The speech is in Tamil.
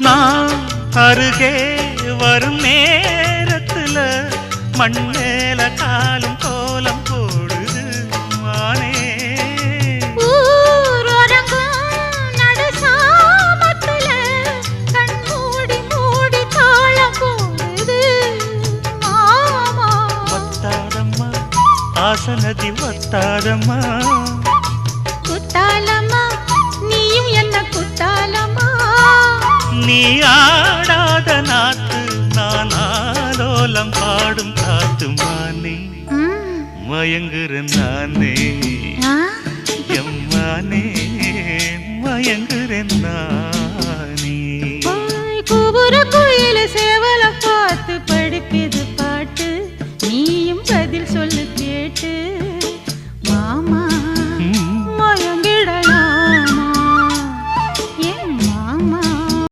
நான் அருகே வரும் நேரத்துல மண்ணேல காலும் கோலம் போடுது மானே ஆசனதி ஒத்தாதம்மா குத்தாலம்மா நீயும் என்ன குத்தாலம்மா நீ ஆடாத நாத்து நான் ஆலோலம் பாடும் காத்து மானே மயங்குறேன் நானே எம்மானே மயங்குறேன் நான்